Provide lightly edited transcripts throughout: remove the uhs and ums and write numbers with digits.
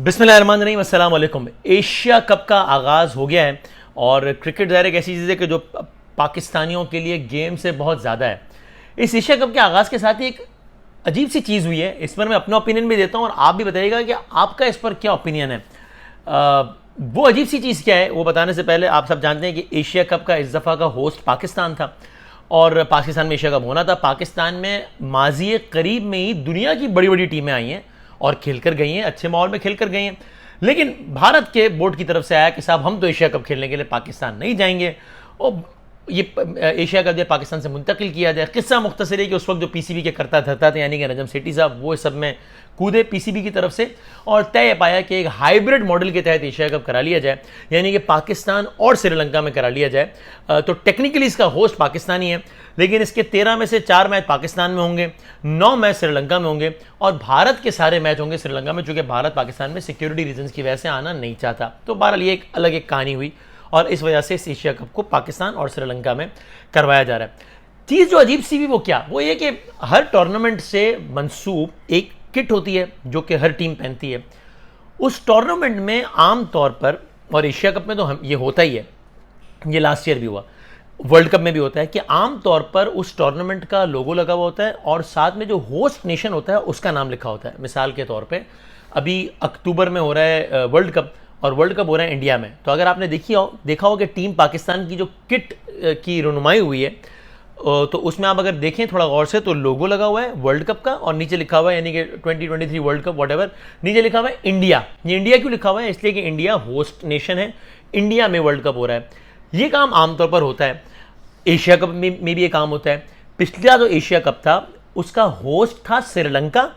बिस्मिल्लाहिर्रहमानिर्रहीम, अस्सलाम वालेकुम। एशिया कप का आगाज़ हो गया है और क्रिकेट ज़ाहिर एक ऐसी चीज़ है कि जो पाकिस्तानियों के लिए गेम से बहुत ज़्यादा है। इस एशिया कप के आगाज़ के साथ ही एक अजीब सी चीज़ हुई है, इस पर मैं अपना ओपिनियन भी देता हूँ और आप भी बताइएगा कि आपका इस पर क्या ओपिनियन है। वो अजीब सी चीज़ क्या है वो बताने से पहले आप सब जानते हैं कि एशिया कप का इस दफ़ा का होस्ट पाकिस्तान था और पाकिस्तान में एशिया कप होना था। पाकिस्तान में माजी करीब में ही दुनिया की बड़ी बड़ी टीमें आई हैं और खेलकर गई हैं, अच्छे माहौल में खेलकर गई हैं। लेकिन भारत के बोर्ड की तरफ से आया कि साहब हम तो एशिया कप खेलने के लिए पाकिस्तान नहीं जाएंगे और ये एशिया कप जो पाकिस्तान से मुंतकिल किया जाए। किस्सा मुख्तसर है कि उस वक्त जो पीसीबी के करता धरता थे यानी कि नजम सेठी साहब, वो इस सब में कूदे पीसीबी की तरफ से और तय पाया कि एक हाइब्रिड मॉडल के तहत एशिया कप करा लिया जाए, यानी कि पाकिस्तान और श्रीलंका में करा लिया जाए। तो टेक्निकली इसका होस्ट पाकिस्तानी है, लेकिन इसके 13 में से 4 मैच पाकिस्तान में होंगे, 9 मैच श्रीलंका में होंगे और भारत के सारे मैच होंगे श्रीलंका में, चूंकि भारत पाकिस्तान में सिक्योरिटी रीजंस की वजह से आना नहीं चाहता। तो बहरहाल ये एक अलग एक कहानी हुई और इस वजह से इस एशिया कप को पाकिस्तान और श्रीलंका में करवाया जा रहा है। चीज़ जो अजीब सी भी वो क्या, वो ये कि हर टूर्नामेंट से मंसूब एक किट होती है जो कि हर टीम पहनती है। उस टूर्नामेंट में आम तौर पर, और एशिया कप में तो ये होता ही है, ये लास्ट ईयर भी हुआ, वर्ल्ड कप में भी होता है कि आम तौर पर उस टूर्नामेंट का लोगो लगा हुआ होता है और साथ में जो होस्ट नेशन होता है उसका नाम लिखा होता है। मिसाल के तौर पे अभी अक्टूबर में हो रहा है वर्ल्ड कप और वर्ल्ड कप हो रहा है इंडिया में। तो अगर आपने देखा हो कि टीम पाकिस्तान की जो किट की रुनुमाई हुई है तो उसमें आप अगर देखें थोड़ा गौर से तो लोगो लगा हुआ है वर्ल्ड कप का और नीचे लिखा हुआ है यानी कि 2023 वर्ल्ड कप वॉटेवर, नीचे लिखा हुआ है इंडिया। ये इंडिया क्यों लिखा हुआ है? इसलिए कि इंडिया होस्ट नेशन है, इंडिया में वर्ल्ड कप हो रहा है। ये काम आमतौर पर होता है, एशिया कप में भी ये काम होता है। पिछला जो एशिया कप था उसका होस्ट था श्रीलंका,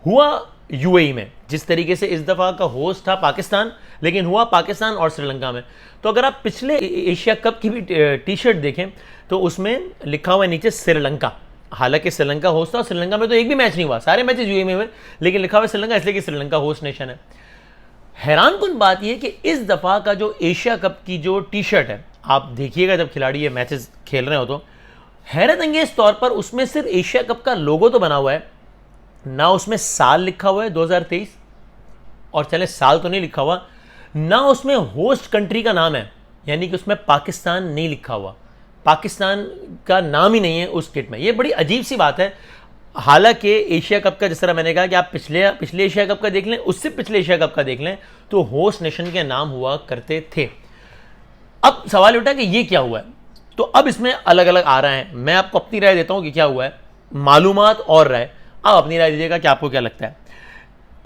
हुआ यूएई में। जिस तरीके से इस दफ़ा का होस्ट था पाकिस्तान, लेकिन हुआ पाकिस्तान और श्रीलंका में। तो अगर आप पिछले एशिया कप की भी टी शर्ट देखें तो उसमें लिखा हुआ है नीचे श्रीलंका। हालांकि श्रीलंका होस्ट था और श्रीलंका में तो एक भी मैच नहीं हुआ, सारे मैचेस यूएई में हुए, लेकिन लिखा हुआ है श्रीलंका इसलिए कि श्रीलंका होस्ट नेशन है। हैरानकुन बात यह कि इस दफ़ा का जो एशिया कप की जो टी शर्ट है, आप देखिएगा जब खिलाड़ी ये मैचेस खेल रहे हो तो हैरत अंगेज तौर पर उसमें सिर्फ एशिया कप का लोगो तो बना हुआ है, ना उसमें साल लिखा हुआ है 2023, और चले साल तो नहीं लिखा हुआ, ना उसमें होस्ट कंट्री का नाम है, यानी कि उसमें पाकिस्तान नहीं लिखा हुआ, पाकिस्तान का नाम ही नहीं है उस किट में। ये बड़ी अजीब सी बात है। हालांकि एशिया कप का जिस तरह मैंने कहा कि आप पिछले एशिया कप का देख लें, उससे पिछले एशिया कप का देख लें, तो होस्ट नेशन के नाम हुआ करते थे। अब सवाल उठा कि ये क्या हुआ है, तो अब इसमें अलग अलग आ रहा है। मैं आपको अपनी राय देता हूं कि क्या हुआ है, मालूमात और राय, आप अपनी राय दीजिएगा कि आपको क्या लगता है।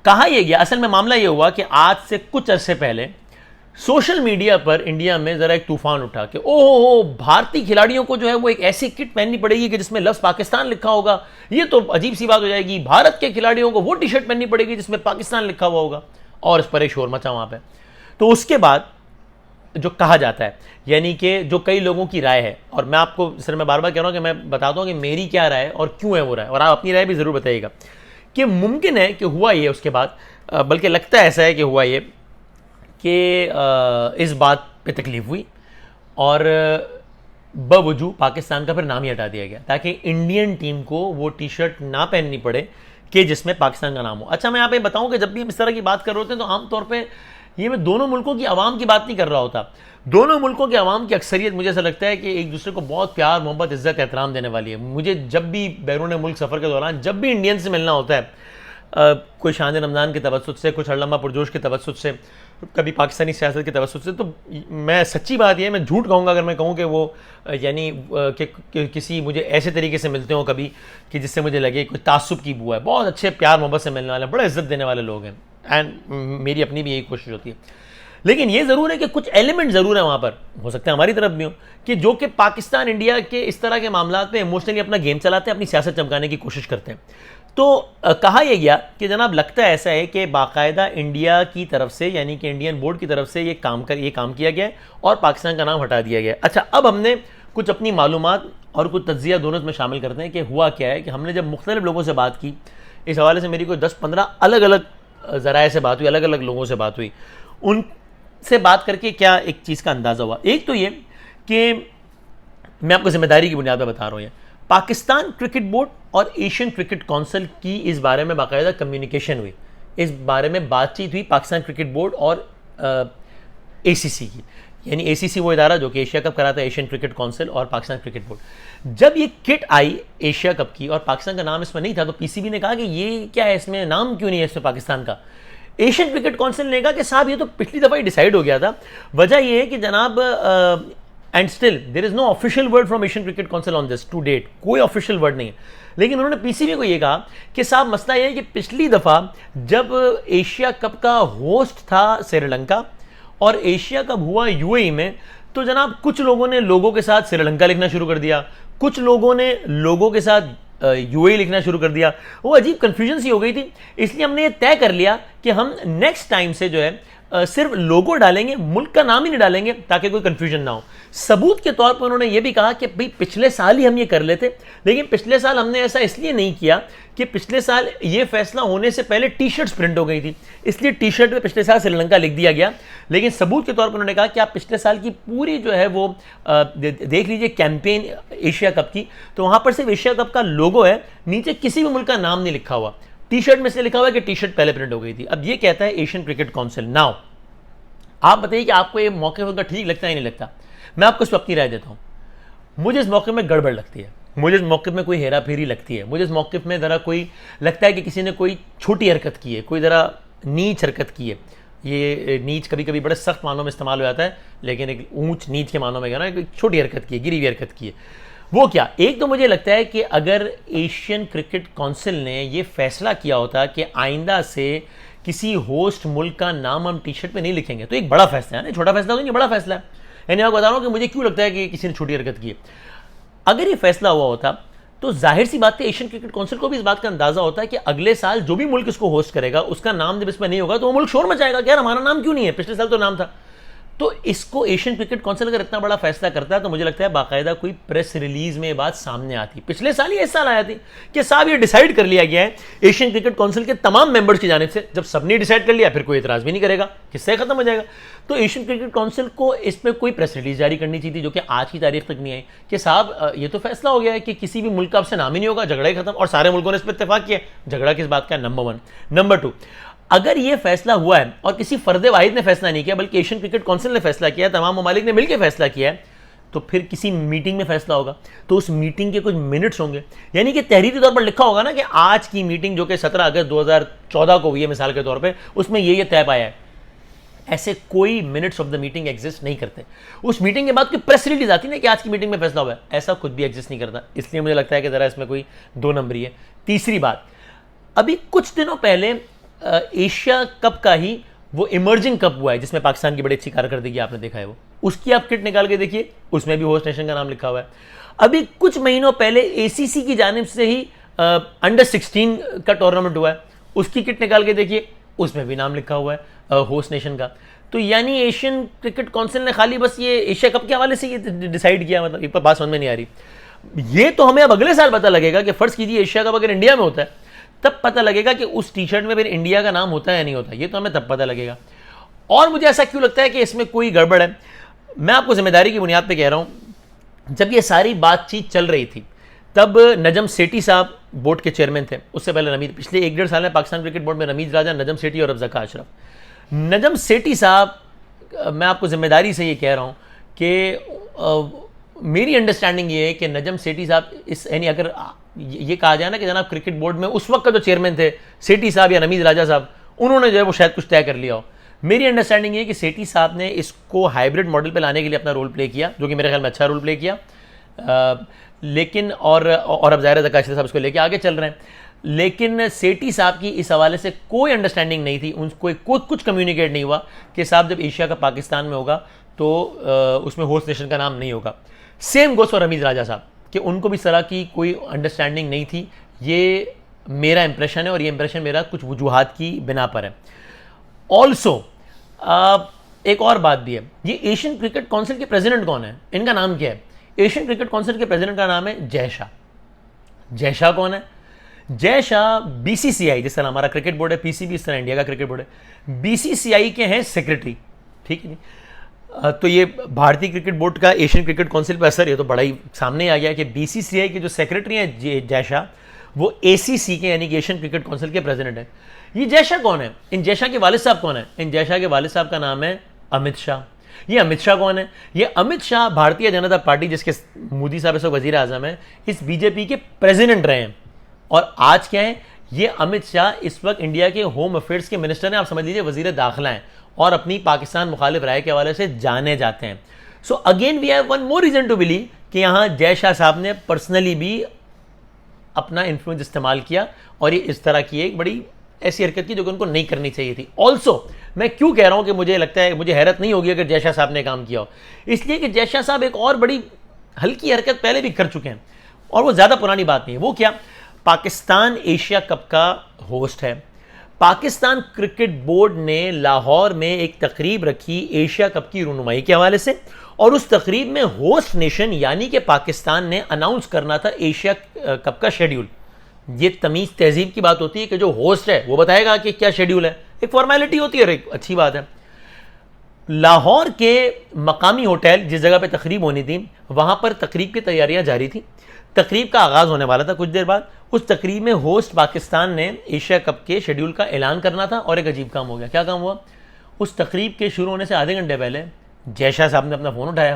कहा यह गया, असल में मामला यह हुआ कि आज से कुछ अरसे पहले सोशल मीडिया पर इंडिया में जरा एक तूफान उठा कि ओहो भारतीय खिलाड़ियों को जो है वो एक ऐसी किट पहननी पड़ेगी कि जिसमें लफ्ज पाकिस्तान लिखा होगा, ये तो अजीब सी बात हो जाएगी। भारत के खिलाड़ियों को वो टी शर्ट पहननी पड़ेगी जिसमें पाकिस्तान लिखा हुआ होगा, और इस पर एक शोर मचा वहां पर। तो उसके बाद जो कहा जाता है, यानी कि जो कई लोगों की राय है, और मैं आपको सर मैं बार बार कह रहा हूं कि मैं बताता हूं कि मेरी क्या राय है और क्यों है वो राय, और आप अपनी राय भी जरूर बताइएगा कि मुमकिन है कि हुआ ये उसके बाद, बल्कि लगता है ऐसा है कि हुआ ये कि इस बात पे तकलीफ हुई और बवजूद पाकिस्तान का फिर नाम ही हटा दिया गया ताकि इंडियन टीम को वो टी शर्ट ना पहननी पड़े कि जिसमें पाकिस्तान का नाम हो। अच्छा, मैं यहाँ पे बताऊं कि जब भी हम इस तरह की बात कर रहे होते हैं तो आमतौर पर ये मैं दोनों मुल्कों की आवाम की बात नहीं कर रहा होता। दोनों मुल्कों की आवाम की अक्सरियत मुझे ऐसा लगता है कि एक दूसरे को बहुत प्यार, मोहब्बत, इज्जत, एहतराम देने वाली है। मुझे जब भी बैरून मुल्क सफ़र के दौरान जब भी इंडियन से मिलना होता है, कोई शान रमज़ान के तवस्सुत से, कुछ अल्लामा पुरजोश के तवस्सुत से, कभी पाकिस्तानी सियासत के तवस्सुत से, तो मैं सच्ची बात यह है, मैं झूठ कहूँगा अगर मैं कहूँ कि वो यानी कि किसी मुझे ऐसे तरीके से मिलते हो कभी कि जिससे मुझे लगे कोई तासुब की बुआ है। बहुत अच्छे प्यार मोहब्बत से मिलने वाले, बड़ा इज्जत देने वाले लोग हैं, एंड मेरी अपनी भी यही कोशिश होती है। लेकिन ये ज़रूर है कि कुछ एलिमेंट ज़रूर है वहाँ पर, हो सकता है हमारी तरफ भी हो, कि जो कि पाकिस्तान इंडिया के इस तरह के मामला में इमोशनली अपना गेम चलाते हैं, अपनी सियासत चमकाने की कोशिश करते हैं। तो कहा यह गया कि जनाब लगता है ऐसा है कि बाकायदा इंडिया की तरफ से, यानी कि इंडियन बोर्ड की तरफ से ये काम किया गया है और पाकिस्तान का नाम हटा दिया गया है। अच्छा, अब हमने कुछ अपनी मालूमात और कुछ तज्जिया दोनों इसमें शामिल करते हैं कि हुआ क्या है। कि हमने जब मुख्तलिफ लोगों से बात की, इस हवाले से मेरी कोई 10-15 अलग अलग ज़राए से बात हुई, अलग अलग लोगों से बात हुई, उनसे बात करके क्या एक चीज़ का अंदाज़ा हुआ। एक तो ये कि मैं आपको जिम्मेदारी की बुनियाद पर बता रहा हूँ, ये पाकिस्तान क्रिकेट बोर्ड और एशियन क्रिकेट काउंसिल की इस बारे में बाकायदा कम्युनिकेशन हुई इस बारे में बातचीत हुई पाकिस्तान क्रिकेट बोर्ड और एसीसी की, यानी एसीसी वो इदारा जो कि एशिया कप कराता है, एशियन क्रिकेट काउंसिल, और पाकिस्तान क्रिकेट बोर्ड। जब ये किट आई एशिया कप की और पाकिस्तान का नाम इसमें नहीं था, तो पीसीबी ने कहा कि ये क्या है, इसमें नाम क्यों नहीं है इसमें पाकिस्तान का। एशियन क्रिकेट काउंसिल ने कहा कि साहब ये तो पिछली दफ़ा ही डिसाइड हो गया था, वजह ये है कि जनाब and still there is no official word from Asian Cricket Council on this to date, कोई ऑफिशियल वर्ड नहीं है। लेकिन उन्होंने पीसीबी को ये कहा कि साहब मसला ये है कि पिछली दफ़ा जब एशिया कप का होस्ट था श्रीलंका और एशिया कप हुआ यूएई में, तो जनाब कुछ लोगों ने लोगों के साथ श्रीलंका लिखना शुरू कर दिया, कुछ लोगों ने लोगों के साथ यूएई लिखना शुरू कर दिया। वो अजीब कन्फ्यूजन सी हो गई थी, इसलिए हमने ये तय कर लिया कि हम नेक्स्ट टाइम से जो है सिर्फ लोगो डालेंगे, मुल्क का नाम ही नहीं डालेंगे ताकि कोई कंफ्यूजन ना हो। सबूत के तौर पर उन्होंने ये भी कहा कि भाई पिछले साल ही हम ये कर लेते, लेकिन पिछले साल हमने ऐसा इसलिए नहीं किया कि पिछले साल ये फैसला होने से पहले टी शर्ट्स प्रिंट हो गई थी, इसलिए टी शर्ट में पिछले साल श्रीलंका लिख दिया गया। लेकिन सबूत के तौर पर उन्होंने कहा कि आप पिछले साल की पूरी जो है वो देख लीजिए कैंपेन एशिया कप की, तो वहाँ पर सिर्फ एशिया कप का लोगो है, नीचे किसी भी मुल्क का नाम नहीं लिखा हुआ। टी शर्ट में से लिखा हुआ है कि टी शर्ट पहले प्रिंट हो गई थी। अब ये कहता है एशियन क्रिकेट काउंसिल। नाउ आप बताइए कि आपको ये मौके पर ठीक लगता है या नहीं लगता। मैं आपको इस पर अपनी राय देता हूँ। मुझे इस मौके में गड़बड़ लगती है, मुझे इस मौके में कोई हेरा फेरी लगती है, मुझे इस मौके में ज़रा कोई लगता है कि किसी ने कोई छोटी हरकत की है, कोई ज़रा नीच हरकत की है। ये नीच कभी कभी बड़े सख्त मानों में इस्तेमाल हो जाता है, लेकिन एक ऊंच नीच के मानों में कहना है कि छोटी हरकत की है, गिरी हुई हरकत की है। वो क्या, एक तो मुझे लगता है कि अगर एशियन क्रिकेट काउंसिल ने ये फैसला किया होता कि आइंदा से किसी होस्ट मुल्क का नाम हम टी शर्ट पे नहीं लिखेंगे, तो एक बड़ा फैसला है ना, छोटा फैसला तो नहीं, बड़ा फैसला है। यानी आपको बता रहा हूँ कि मुझे क्यों लगता है कि किसी ने छोटी हरकत की है। अगर ये फैसला हुआ होता तो जाहिर सी बात है एशियन क्रिकेट काउंसिल को भी इस बात का अंदाजा होता है कि अगले साल जो भी मुल्क इसको होस्ट करेगा उसका नाम जब इसमें नहीं होगा तो वो मुल्क शोर मचाएगा कि यार हमारा नाम क्यों नहीं है, पिछले साल तो नाम था। तो इसको एशियन क्रिकेट काउंसिल अगर इतना बड़ा फैसला करता है तो मुझे लगता है बाकायदा कोई प्रेस रिलीज में ये बात सामने आती। पिछले साल ही इस साल आया थी कि साहब ये डिसाइड कर लिया गया है एशियन क्रिकेट काउंसिल के तमाम मेंबर्स की जानिब से। जब सबने डिसाइड कर लिया फिर कोई इतराज भी नहीं करेगा, किससे खत्म हो जाएगा। तो एशियन क्रिकेट काउंसिल को इस पर कोई प्रेस रिलीज जारी करनी चाहिए थी, जो कि आज की तारीख तक नहीं आई, कि साहब ये तो फैसला हो गया है कि किसी भी मुल्क का आपसे नाम ही नहीं होगा, झगड़ा ही खत्म, और सारे मुल्कों ने इस पर इत्तेफाक किया। झगड़ा किस बात का है, नंबर 1। नंबर 2, अगर ये फैसला हुआ है और किसी फर्द वाहिद ने फैसला नहीं किया बल्कि एशियन क्रिकेट काउंसिल ने फैसला किया, तमाम ममालिक ने मिलकर फैसला किया है, तो फिर किसी मीटिंग में फैसला होगा, तो उस मीटिंग के कुछ मिनट्स होंगे, यानी कि तहरीरी तौर पर लिखा होगा ना कि आज की मीटिंग जो कि 17 अगस्त 2014 को हुई है मिसाल के तौर पे, उसमें ये तय पाया है। ऐसे कोई minutes of the meeting exist नहीं करते। उस मीटिंग के बाद कोई प्रेस रिलीज आती है ना कि आज की मीटिंग में फैसला हुआ है, ऐसा खुद भी एग्जिस्ट नहीं करता। इसलिए मुझे लगता है कि जरा इसमें कोई दो नंबरी है। तीसरी बात, अभी कुछ दिनों पहले एशिया कप का ही वो इमर्जिंग कप हुआ है जिसमें पाकिस्तान की बड़ी अच्छी कारकर्दगी आपने देखा है, वो उसकी आप किट निकाल के देखिए, उसमें भी होस्ट नेशन का नाम लिखा हुआ है। अभी कुछ महीनों पहले एसीसी की जानिब से ही अंडर 16 का टूर्नामेंट हुआ है, उसकी किट निकाल के देखिए, उसमें भी नाम लिखा हुआ है होस्ट नेशन का। तो यानी एशियन क्रिकेट काउंसिल ने खाली बस ये एशिया कप के हवाले से ये डिसाइड किया, मतलब एक बात समझ में नहीं आ रही। ये तो हमें अब अगले साल पता लगेगा कि फर्ज कीजिए एशिया कप अगर इंडिया में होता है, तब पता लगेगा कि उस टी शर्ट में फिर इंडिया का नाम होता है या नहीं होता, ये तो हमें तब पता लगेगा। और मुझे ऐसा क्यों लगता है कि इसमें कोई गड़बड़ है, मैं आपको जिम्मेदारी की बुनियाद पे कह रहा हूं। जब ये सारी बातचीत चल रही थी तब नजम सेठी साहब बोर्ड के चेयरमैन थे, उससे पहले रमीज, पिछले 1-1.5 साल में पाकिस्तान क्रिकेट बोर्ड में रमीज राजा, नजम सेठी और अफजल अशरफ। नजम सेठी साहब, मैं आपको जिम्मेदारी से ये कह रहा हूँ कि मेरी अंडरस्टैंडिंग ये है कि नजम सेठी साहब इस, यानी अगर ये कहा जाए ना कि जनाब क्रिकेट बोर्ड में उस वक्त का जो चेयरमैन थे सेठी साहब या रमीज राजा साहब, उन्होंने जो है वो शायद कुछ तय कर लिया हो। मेरी अंडरस्टैंडिंग ये है कि सेठी साहब ने इसको हाइब्रिड मॉडल पे लाने के लिए अपना रोल प्ले किया, जो कि मेरे ख्याल में अच्छा रोल प्ले किया। लेकिन और अब ज़ाहिर है साहब इसको लेके आगे चल रहे हैं, लेकिन सेठी साहब की इस हवाले से कोई अंडरस्टैंडिंग नहीं थी, उनको कुछ कम्युनिकेट नहीं हुआ कि साहब जब एशिया का पाकिस्तान में होगा तो उसमें होस्ट नेशन का नाम नहीं होगा। सेम गोस फॉर रमीज राजा साहब कि उनको भी इस तरह की कोई अंडरस्टैंडिंग नहीं थी। ये मेरा इंप्रेशन है और ये इंप्रेशन मेरा कुछ वजूहात की बिना पर है। ऑल्सो एक और बात भी है, ये एशियन क्रिकेट काउंसिल के प्रेसिडेंट कौन है, इनका नाम क्या है? एशियन क्रिकेट काउंसिल के प्रेसिडेंट का नाम है जय शाह। जय शाह कौन है? जय शाह बीसीसीआई, जिस तरह हमारा क्रिकेट बोर्ड है पीसीबी, इस तरह इंडिया का क्रिकेट बोर्ड है, बीसीसीआई के हैं सेक्रेटरी, ठीक है जी। तो ये भारतीय क्रिकेट बोर्ड का एशियन क्रिकेट काउंसिल पर असर, ये तो बड़ा ही सामने आ गया कि बीसीसीआई के जो सेक्रेटरी हैं जय शाह, वो ACC के यानी कि एशियन क्रिकेट काउंसिल के प्रेसिडेंट है। ये जय शाह कौन है? इन जय शाह के वालिद साहब कौन है? इन जय शाह के वालिद साहब का नाम है अमित शाह। ये अमित शाह कौन है? ये अमित शाह भारतीय जनता पार्टी, जिसके मोदी साहब इस वक्त वजीर आजम है, इस बीजेपी के प्रेसिडेंट रहे हैं। और आज क्या है? ये अमित शाह इस वक्त इंडिया के होम अफेयर्स के मिनिस्टर हैं, आप समझ लीजिए वजीर दाखिला हैं, और अपनी पाकिस्तान मुखालिफ राय के हवाले से जाने जाते हैं। So again we have one more reason to believe कि यहाँ जय शाह साहब ने पर्सनली भी अपना इन्फ्लुएंस इस्तेमाल किया और ये इस तरह की एक बड़ी ऐसी हरकत की जो कि उनको नहीं करनी चाहिए थी। ऑल्सो मैं क्यों कह रहा हूं कि मुझे लगता है, मुझे हैरत नहीं होगी अगर जय शाह साहब ने काम किया हो, इसलिए कि जय शाह साहब एक और बड़ी हल्की हरकत पहले भी कर चुके हैं और वो ज़्यादा पुरानी बात नहीं है। वो क्या? पाकिस्तान एशिया कप का होस्ट है। पाकिस्तान क्रिकेट बोर्ड ने लाहौर में एक तकरीब रखी एशिया कप की रूनुमाई के हवाले से, और उस तकरीब में होस्ट नेशन यानी कि पाकिस्तान ने अनाउंस करना था एशिया कप का शेड्यूल। ये तमीज़ तहजीब की बात होती है कि जो होस्ट है वो बताएगा कि क्या शेड्यूल है, एक फॉर्मेलिटी होती है और एक अच्छी बात है। लाहौर के मकामी होटल जिस जगह पे तकरीब होनी थी, वहाँ पर तकरीब की तैयारियाँ जारी थी। तकरीब का आगाज़ होने वाला था कुछ देर बाद। उस तकरीब में होस्ट पाकिस्तान ने एशिया कप के शेड्यूल का ऐलान करना था, और एक अजीब काम हो गया। क्या काम हुआ? उस तकरीब के शुरू होने से आधे घंटे पहले जय शाह साहब ने अपना फ़ोन उठाया,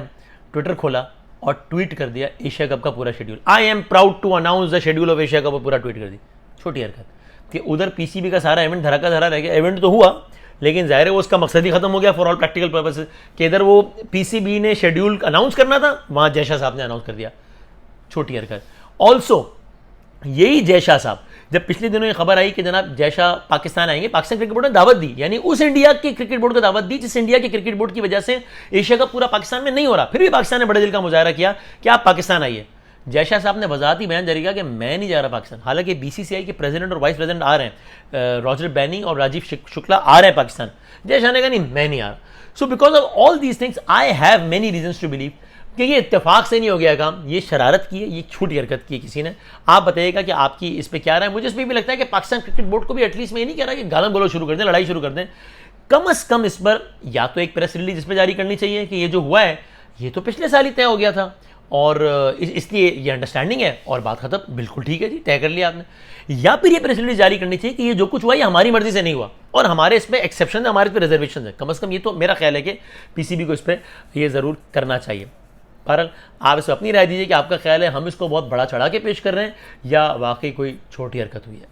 ट्विटर खोला और ट्वीट कर दिया एशिया कप का पूरा schedule. I am proud to announce the schedule of Asia Cup, पूरा ट्वीट कर दी। छोटी हरकत कि उधर PCB का सारा इवेंट धरा का धरा रह गया। इवेंट तो हुआ, लेकिन जाहिर है वो उसका मकसद ही खत्म हो गया फॉर ऑल प्रैक्टिकल पर्पसेस, कि इधर वो PCB ने शेड्यूल अनाउंस करना था, वहाँ जय शाह साहब ने अनाउंस कर दिया। छोटी हरकत। ऑल्सो यही जय शाह साहब, जब पिछले दिनों ये खबर आई कि जनाब जय शाह पाकिस्तान आएंगे, पाकिस्तान क्रिकेट बोर्ड ने दावत दी, यानी उस इंडिया के क्रिकेट बोर्ड को दावत दी जिस इंडिया के क्रिकेट बोर्ड की वजह से एशिया कप पूरा पाकिस्तान में नहीं हो रहा, फिर भी पाकिस्तान ने बड़े दिल का मुजाहरा किया कि आप पाकिस्तान आइए। जय शाह साहब ने वजाहती बयान जारी किया कि मैं नहीं जा रहा पाकिस्तान। हालांकि BCCI के प्रेसिडेंट और वाइस प्रेसिडेंट आ रहे हैं, रॉजर बैनी और राजीव शुक्ला आ रहे हैं पाकिस्तान। जय शाह ने कहा नहीं, मैं नहीं आ रहा। So because of all these things I have many reasons to believe कि ये इत्तेफाक से नहीं हो गया काम, ये शरारत की है, ये छोटी हरकत की है किसी ने। आप बताइएगा कि आपकी इस पर क्या राय है? मुझे इसमें भी लगता है कि पाकिस्तान क्रिकेट बोर्ड को भी एटलीस्ट मैं ये नहीं कह रहा कि गालम गलो शुरू कर दें, लड़ाई शुरू कर दें, कम अज़ कम इस पर या तो एक प्रेस रिलीज इस पर जारी करनी चाहिए कि ये जो हुआ है ये तो पिछले साल ही तय हो गया था, और इसलिए ये अंडरस्टैंडिंग है और बात खत्म, बिल्कुल ठीक है जी, तय कर लिया आपने। या फिर ये प्रेस रिलीज जारी करनी चाहिए कि ये जो कुछ हुआ ये हमारी मर्जी से नहीं हुआ और हमारे इसमें एक्सेप्शन है, हमारे इस पर रिजर्वेशन है। कम अज़ कम ये तो मेरा ख्याल है कि PCB को इस पर ये ज़रूर करना चाहिए। बहरहाल आप इस पर अपनी राय दीजिए कि आपका ख्याल है हम इसको बहुत बड़ा चढ़ा के पेश कर रहे हैं या वाकई कोई छोटी हरकत हुई है।